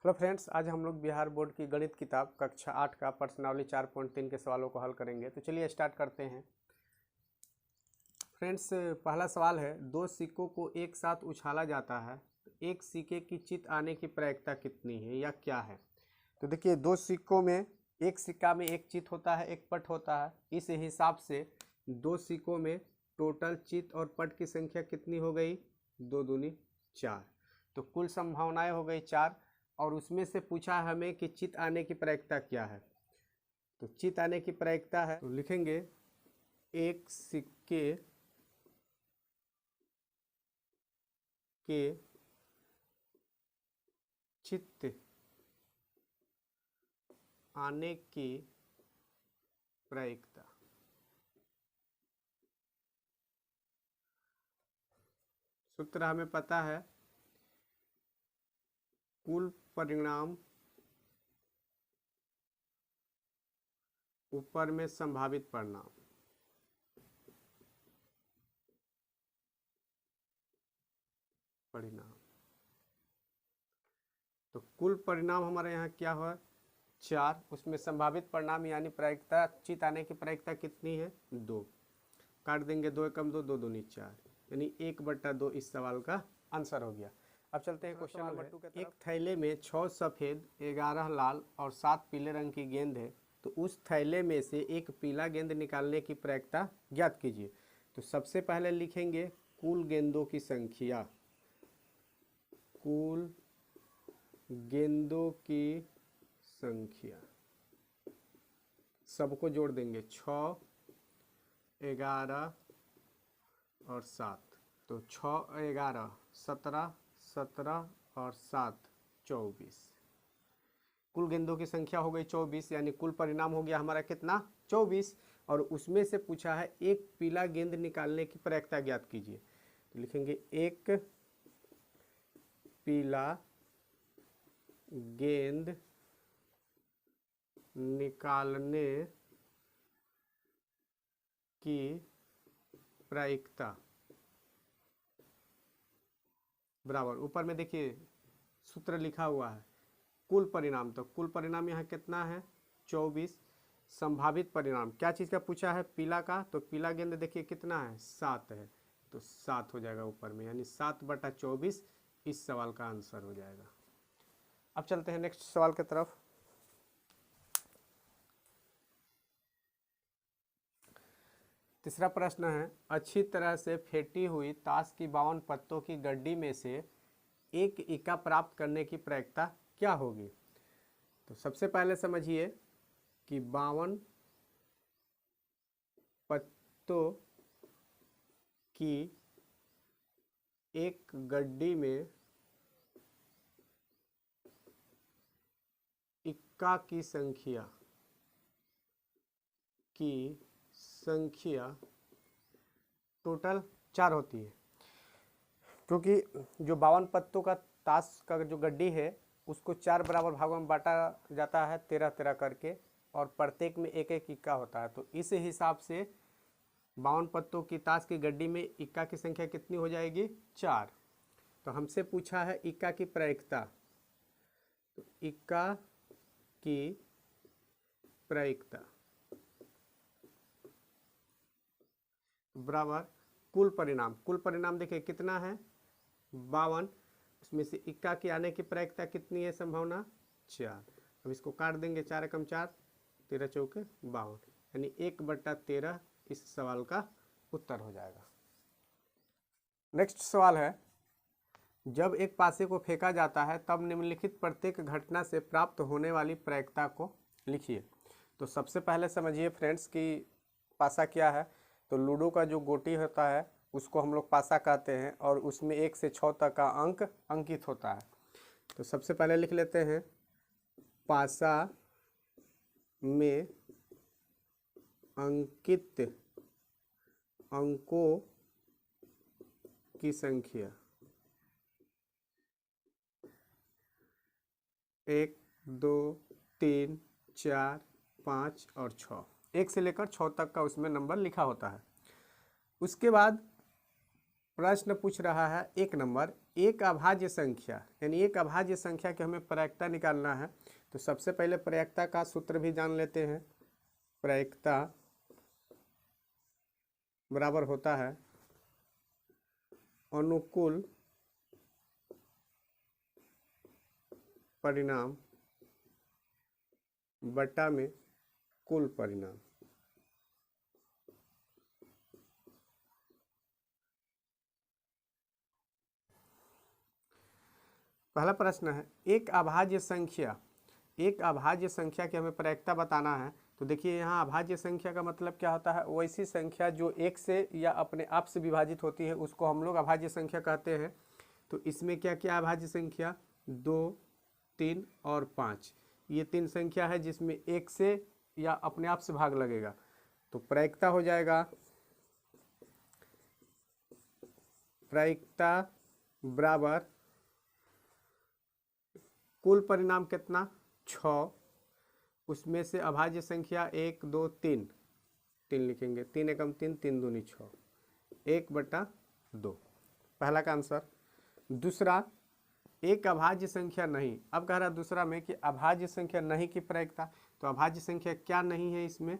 Hello friends, आज हम लोग बिहार बोर्ड की गणित किताब कक्षा 8 का प्रश्नावली 4.3 के सवालों को हल करेंगे। तो चलिए स्टार्ट करते हैं। फ्रेंड्स, पहला सवाल है, दो सिक्कों को एक साथ उछाला जाता है तो एक सिक्के की चित आने की प्रायिकता कितनी है या क्या है। तो देखिए, दो सिक्कों में एक सिक्का में एक चित होता है, एक पट होता है। इस हिसाब से दो सिक्कों में टोटल चित और पट की संख्या कितनी हो गई, 2 दूनी 4। तो कुल संभावनाएं हो गई 4 और उसमें से पूछा है हमें कि चित आने की प्रायिकता क्या है। तो चित आने की प्रायिकता है, तो लिखेंगे एक सिक्के के चित आने की प्रायिकता। सूत्र हमें पता है, कुल परिणाम ऊपर में संभावित परिणाम। तो कुल परिणाम हमारे यहाँ क्या हुआ, 4। उसमें संभावित परिणाम यानी प्रायिकता, चित आने की प्रायिकता कितनी है, 2। काट देंगे, 2 एकम 2, 2 दूनी 4, यानी 1/2 इस सवाल का आंसर हो गया। अब चलते हैं क्वेश्चन नंबर 2 की तरफ। एक थैले में 6 सफ़ेद, 11 लाल और 7 पीले रंग की गेंद है। तो उस थैले में से एक पीला गेंद निकालने की प्रायिकता ज्ञात कीजिए। तो सबसे पहले लिखेंगे कुल गेंदों की संख्या। कुल गेंदों की संख्या सबको जोड़ देंगे, 6, 11 और 7। तो 6, 11, 17, 17 और 7, 24। कुल गेंदों की संख्या हो गई 24, यानी कुल परिणाम हो गया हमारा कितना, 24। और उसमें से पूछा है एक पीला गेंद निकालने की प्रायिकता ज्ञात कीजिए। तो लिखेंगे एक पीला गेंद निकालने की प्रायिकता बराबर, ऊपर में देखिए सूत्र लिखा हुआ है कुल परिणाम। तो कुल परिणाम यहाँ कितना है, 24। संभावित परिणाम क्या चीज़ का पूछा है, पीला का। तो पीला गेंद देखिए कितना है, 7 है। तो 7 हो जाएगा ऊपर में, यानी 7/24 इस सवाल का आंसर हो जाएगा। अब चलते हैं नेक्स्ट सवाल की तरफ। तीसरा प्रश्न है, अच्छी तरह से फेंटी हुई ताश की 52 पत्तों की गड्डी में से एक इक्का प्राप्त करने की प्रायिकता क्या होगी। तो सबसे पहले समझिए कि 52 पत्तों की एक गड्डी में इक्का की संख्या टोटल 4 होती है, क्योंकि जो 52 पत्तों का ताश का जो गड्डी है उसको 4 बराबर भागों में बांटा जाता है, 13-13 करके, और प्रत्येक में एक एक इक्का होता है। तो इस हिसाब से 52 पत्तों की ताश की गड्डी में इक्का की संख्या कितनी हो जाएगी, 4। तो हमसे पूछा है इक्का की प्रायिकता। तो इक्का की प्रायिकता बराबर कुल परिणाम। कुल परिणाम देखिए कितना है, 52। उसमें से इक्का की आने की प्रायिकता कितनी है, संभावना 4। अब इसको काट देंगे, 4 एकम 4, 13 चौके 52, यानी 1/13 इस सवाल का उत्तर हो जाएगा। नेक्स्ट सवाल है, जब एक पासे को फेंका जाता है तब निम्नलिखित प्रत्येक घटना से प्राप्त होने वाली प्रायिकता को लिखिए। तो सबसे पहले समझिए फ्रेंड्स कि पासा क्या है। तो लूडो का जो गोटी होता है उसको हम लोग पासा कहते हैं, और उसमें 1 से 6 तक का अंक अंकित होता है। तो सबसे पहले लिख लेते हैं, पासा में अंकित अंकों की संख्या 1, 2, 3, 4, 5 और 6, 1 से लेकर 6 तक का उसमें नंबर लिखा होता है। उसके बाद प्रश्न पूछ रहा है 1 नंबर, एक अभाज्य संख्या यानी एक अभाज्य संख्या की हमें प्रायिकता निकालना है। तो सबसे पहले प्रायिकता का सूत्र भी जान लेते हैं। प्रायिकता बराबर होता है अनुकूल परिणाम बटा में कुल परिणाम। पहला प्रश्न है एक अभाज्य संख्या की हमें प्रायिकता बताना है। तो देखिए यहाँ अभाज्य संख्या का मतलब क्या होता है, वैसी संख्या जो एक से या अपने आप से विभाजित होती है उसको हम लोग अभाज्य संख्या कहते हैं। तो इसमें क्या क्या अभाज्य संख्या 2, 3 और 5, ये 3 संख्या है जिसमें एक से या अपने आप से भाग लगेगा। तो प्रायिकता हो जाएगा प्रायिकता बराबर कुल परिणाम कितना 6, उसमें से अभाज्य संख्या 1, 2, 3 लिखेंगे, 3 एकम 3, 3 दूनी 6, 1/2 पहला का आंसर। दूसरा एक अभाज्य संख्या नहीं, अब कह रहा है दूसरा में कि अभाज्य संख्या नहीं की प्रायिकता। तो अभाज्य संख्या क्या नहीं है इसमें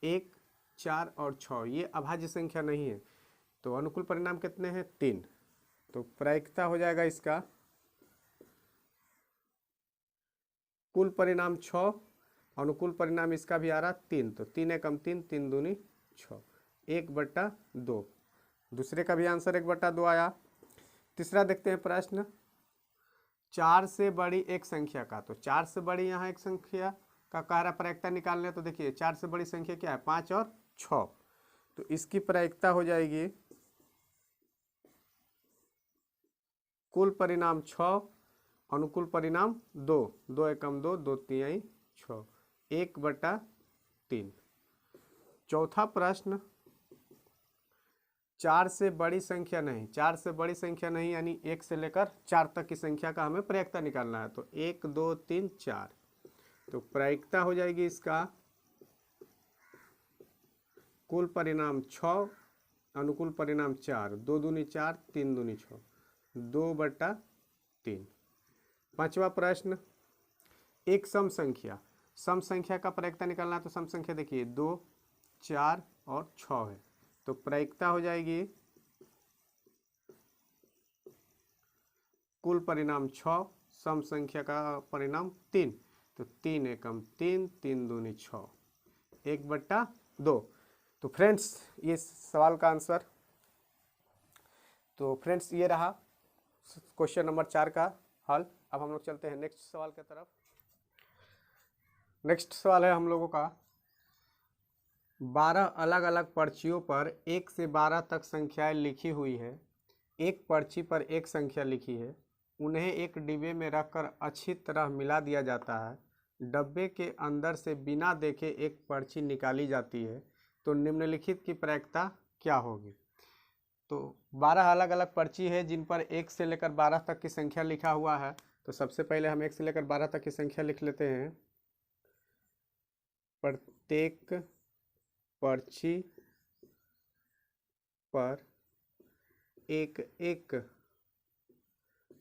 1, 4 और 6, ये अभाज्य संख्या नहीं है। तो अनुकूल परिणाम कितने हैं 3। तो प्रायिकता हो जाएगा इसका कुल परिणाम 6, अनुकूल परिणाम इसका भी आ रहा 3, तो 3 एकम 3, 3 दूनी 6, 1/2। दूसरे का भी आंसर 1/2 आया। तीसरा देखते हैं प्रश्न 4 से बड़ी एक संख्या का। तो 4 से बड़ी यहाँ एक संख्या का कह रहा प्रायिकता निकालने। तो देखिए 4 से बड़ी संख्या क्या है 5 और 6। तो इसकी प्रायिकता हो जाएगी कुल परिणाम 6, अनुकूल परिणाम 2, 2 एकम 2, 2 तिहाई 6, 1/3। चौथा प्रश्न 4 से बड़ी संख्या नहीं, 4 से बड़ी संख्या नहीं यानी 1 से लेकर 4 तक की संख्या का हमें प्रायिकता निकालना है। तो 1, 2, 3, 4। तो प्रायिकता हो जाएगी इसका कुल परिणाम 6, अनुकूल परिणाम 4, 2 दूनी 4, 3 दूनी 6, 2/3। पांचवा प्रश्न एक सम संख्या का प्रायिकता निकालना है। तो सम संख्या देखिए 2, 4 और 6 है। तो प्रायिकता हो जाएगी कुल परिणाम 6, सम संख्या का परिणाम 3, तो 3 एकम 3, 3 दूनी 6, 1/2। तो फ्रेंड्स ये सवाल का आंसर। तो फ्रेंड्स ये रहा क्वेश्चन नंबर 4 का हल। अब हम लोग चलते हैं नेक्स्ट सवाल की तरफ। नेक्स्ट सवाल है हम लोगों का 12 अलग अलग पर्चियों पर 1 से 12 तक संख्याएं लिखी हुई है। एक पर्ची पर एक संख्या लिखी है, उन्हें एक डिब्बे में रखकर अच्छी तरह मिला दिया जाता है। डब्बे के अंदर से बिना देखे एक पर्ची निकाली जाती है। तो निम्नलिखित की प्रायिकता क्या होगी। तो 12 अलग अलग पर्ची है जिन पर 1 से लेकर 12 तक की संख्या लिखा हुआ है। तो सबसे पहले हम 1 से लेकर 12 तक की संख्या लिख लेते हैं। प्रत्येक पर्ची पर एक एक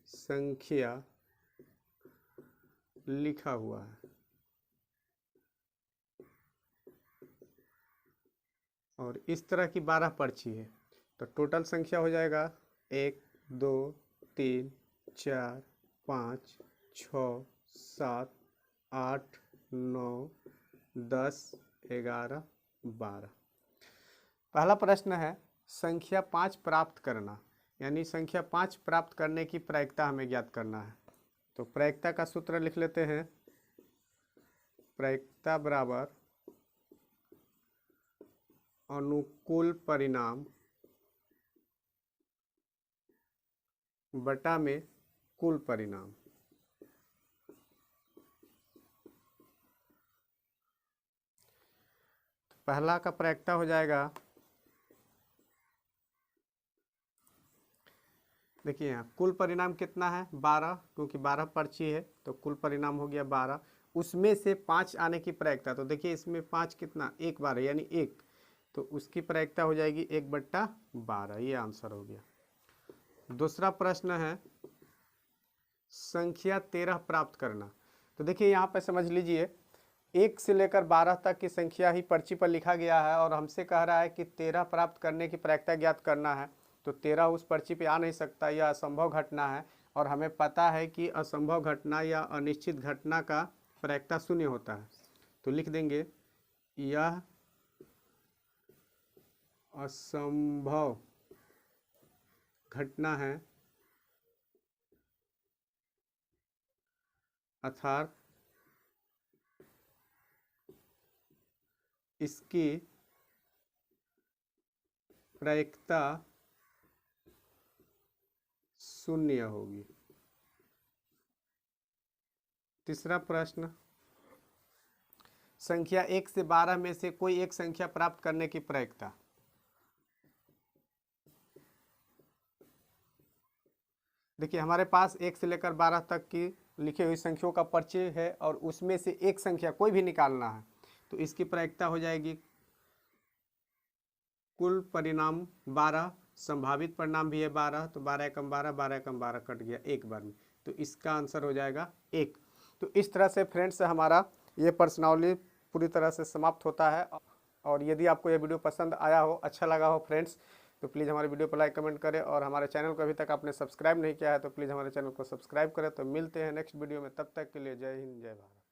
संख्या लिखा हुआ है और इस तरह की 12 पर्ची है। तो टोटल संख्या हो जाएगा 1, 2, 3, 4, 5, 6, 7, 8, 9, 10, 11, 12। पहला प्रश्न है संख्या 5 प्राप्त करना, यानी संख्या 5 प्राप्त करने की प्रायिकता हमें ज्ञात करना है। तो प्रायिकता का सूत्र लिख लेते हैं। प्रायिकता बराबर अनुकूल परिणाम बटा में कुल परिणाम। पहला का प्रायिकता हो जाएगा, देखिए यहाँ कुल परिणाम कितना है 12, क्योंकि 12 पर्ची है तो कुल परिणाम हो गया 12। उसमें से 5 आने की प्रायिकता, तो देखिए इसमें 5 कितना एक बार है यानी 1, तो उसकी प्रायिकता हो जाएगी 1/12। ये आंसर हो गया। दूसरा प्रश्न है संख्या 13 प्राप्त करना। तो देखिए यहाँ पे समझ लीजिए 1 से लेकर 12 तक की संख्या ही पर्ची पर लिखा गया है और हमसे कह रहा है कि 13 प्राप्त करने की प्रायिकता ज्ञात करना है। तो 13 उस पर्ची पे आ नहीं सकता, यह असंभव घटना है और हमें पता है कि असंभव घटना या अनिश्चित घटना का प्रायिकता 0 होता है। तो लिख देंगे यह असंभव घटना है अर्थात इसकी प्रायिकता 0 होगी। तीसरा प्रश्न संख्या 1 से 12 में से कोई एक संख्या प्राप्त करने की प्रायिकता। देखिए हमारे पास 1 से लेकर 12 तक की लिखी हुई संख्याओं का परिचय है और उसमें से एक संख्या कोई भी निकालना है। तो इसकी प्रायिकता हो जाएगी कुल परिणाम 12, संभावित परिणाम भी है 12, तो 12 एकम 12, 12 एकम 12 कट गया एक बार में, तो इसका आंसर हो जाएगा 1। तो इस तरह से फ्रेंड्स हमारा ये प्रश्नावली पूरी तरह से समाप्त होता है। और यदि आपको ये वीडियो पसंद आया हो, अच्छा लगा हो फ्रेंड्स, तो प्लीज़ हमारे वीडियो पर लाइक कमेंट करें और हमारे चैनल को अभी तक आपने सब्सक्राइब नहीं किया है तो प्लीज़ हमारे चैनल को सब्सक्राइब करें। तो मिलते हैं नेक्स्ट वीडियो में, तब तक के लिए जय हिंद जय भारत।